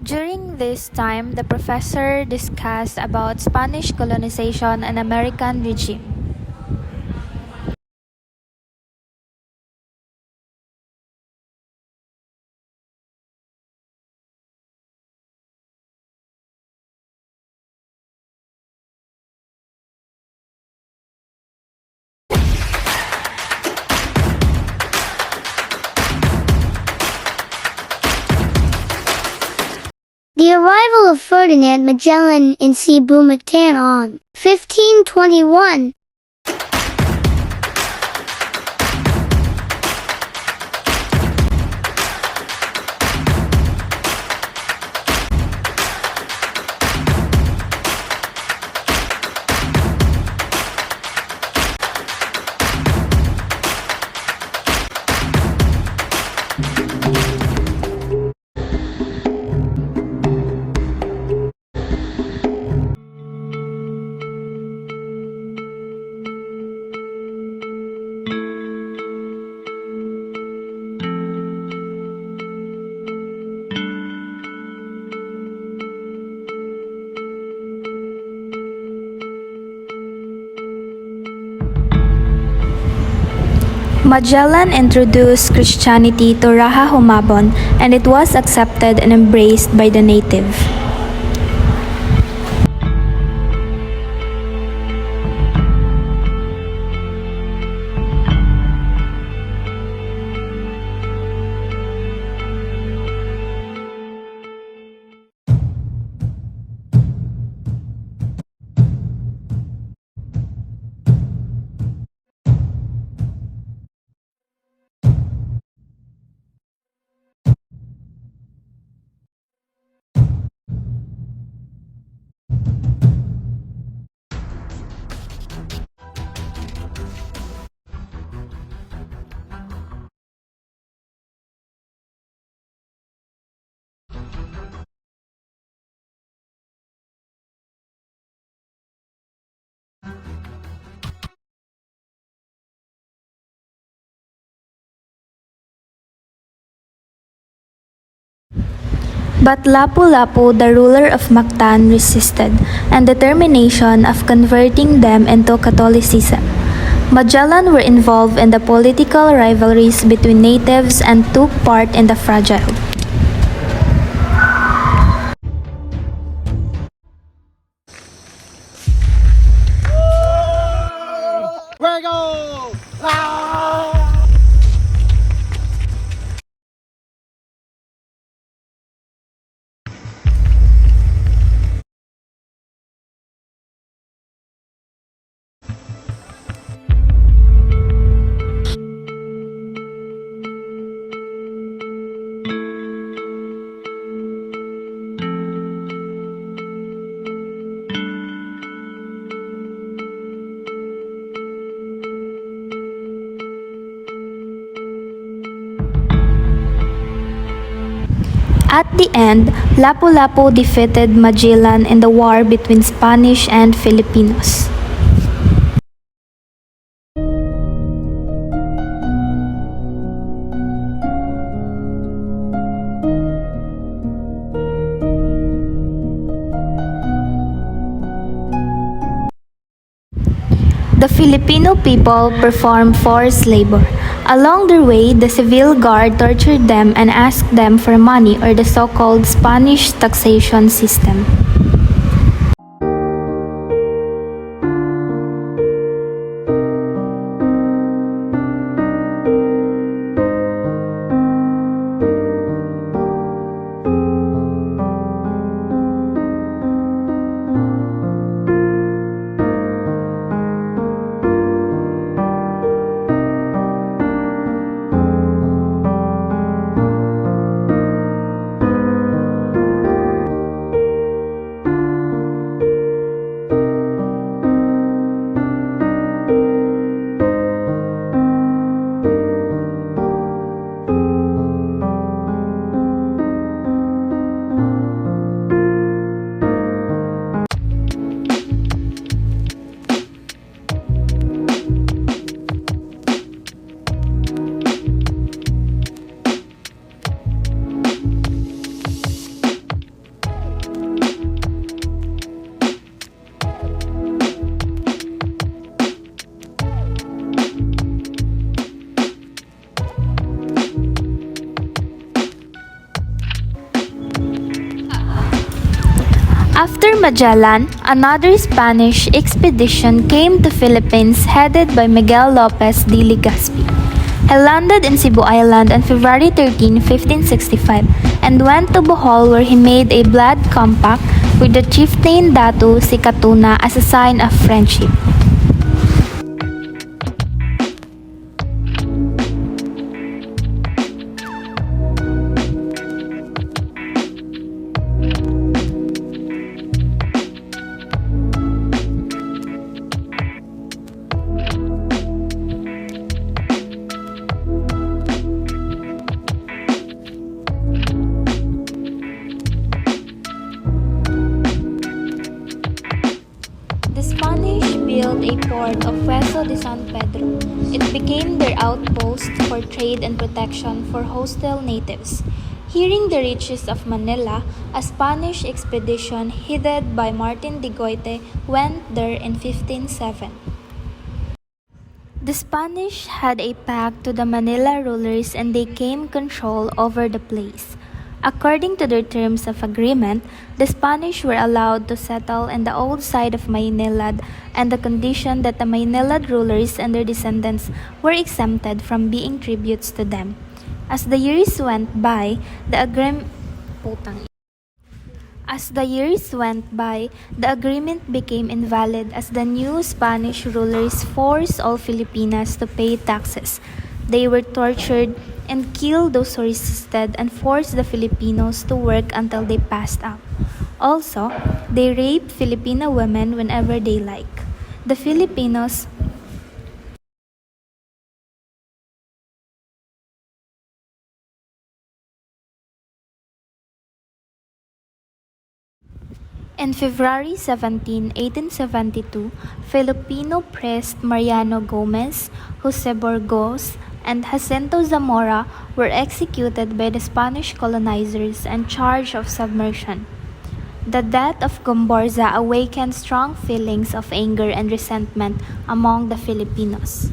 During this time, the professor discussed about Spanish colonization and American regime. The arrival of Ferdinand Magellan in Cebu Mactan on 1521. Magellan introduced Christianity to Raja Humabon, and it was accepted and embraced by the native. But Lapu-Lapu, the ruler of Mactan, resisted, and determination of converting them into Catholicism. Magellan were involved in the political rivalries between natives and took part in the fragile. At the end, Lapu-Lapu defeated Magellan in the war between Spanish and Filipinos. The Filipino people performed forced labor. Along their way, the civil guard tortured them and asked them for money, or the so-called Spanish taxation system. After Magellan, another Spanish expedition came to Philippines headed by Miguel Lopez de Legazpi. He landed in Cebu Island on February 13, 1565, and went to Bohol where he made a blood compact with the chieftain Datu Sikatuna as a sign of friendship. The Spanish built a port of Puerto de San Pedro. It became their outpost for trade and protection for hostile natives. Hearing the riches of Manila, a Spanish expedition headed by Martin de Goite went there in 1507. The Spanish had a pact to the Manila rulers and they claimed control over the place. According to their terms of agreement, the Spanish were allowed to settle in the old side of Maynilad and the condition that the Maynilad rulers and their descendants were exempted from being tributes to them. As the years went by, the agreement became invalid as the new Spanish rulers forced all Filipinas to pay taxes. They were tortured and killed those who resisted and forced the Filipinos to work until they passed out. Also, they raped Filipino women whenever they like. The Filipinos In February 17, 1872, Filipino priest Mariano Gomez, Jose Burgos, and Jacinto Zamora were executed by the Spanish colonizers and charged of submersion. The death of Gomborza awakened strong feelings of anger and resentment among the Filipinos.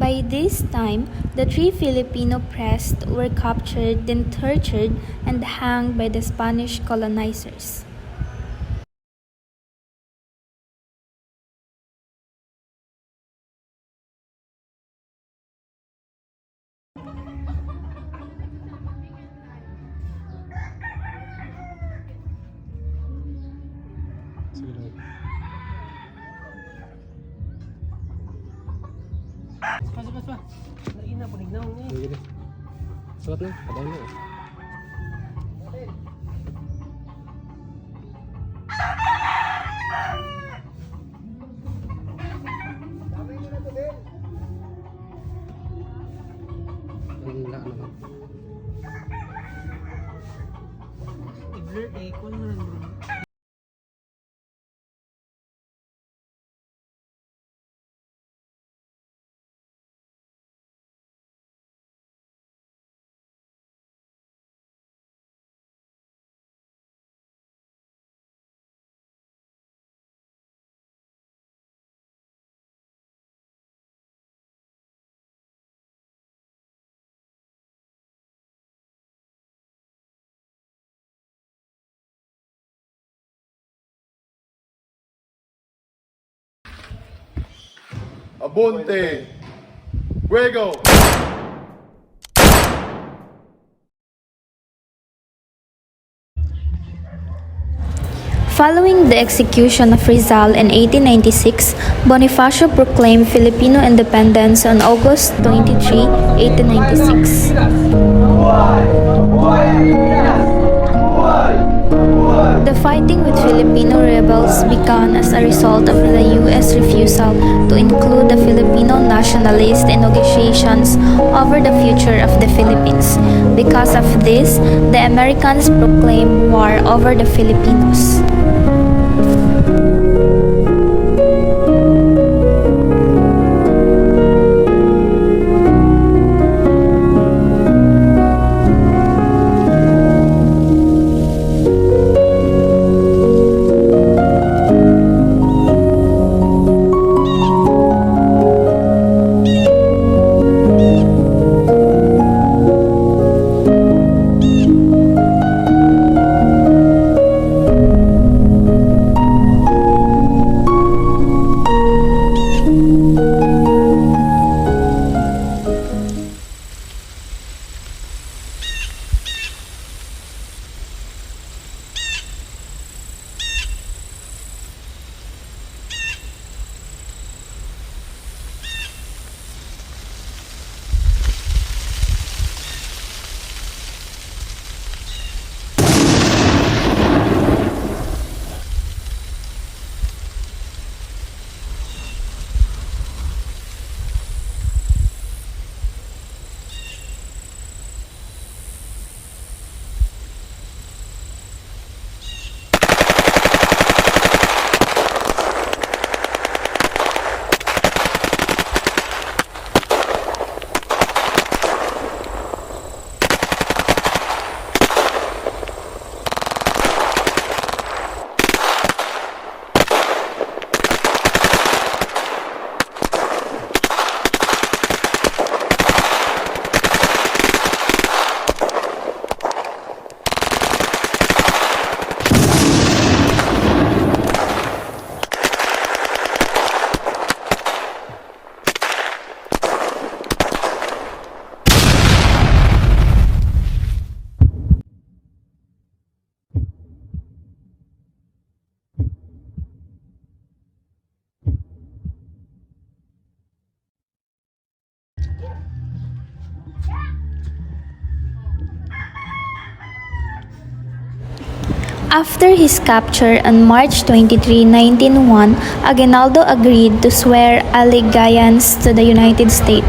By this time, the three Filipino priests were captured, then tortured, and hanged by the Spanish colonizers. Sige lang. Pas. Naina po nignaw ni. Sige lang. Sukat lang. Padaan lang. kuha mo lang. Abunte. Fuego. Following the execution of Rizal in 1896, Bonifacio proclaimed Filipino independence on August 23, 1896. The fighting with Filipino rebels began as a result of the U.S. refusal to include the Filipino nationalists in negotiations over the future of the Philippines. Because of this, the Americans proclaimed war over the Filipinos. After his capture on March 23, 1901, Aguinaldo agreed to swear allegiance to the United States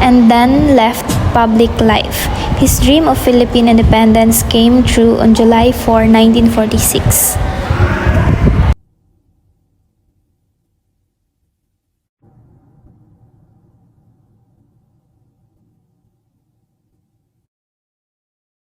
and then left public life. His dream of Philippine independence came true on July 4, 1946.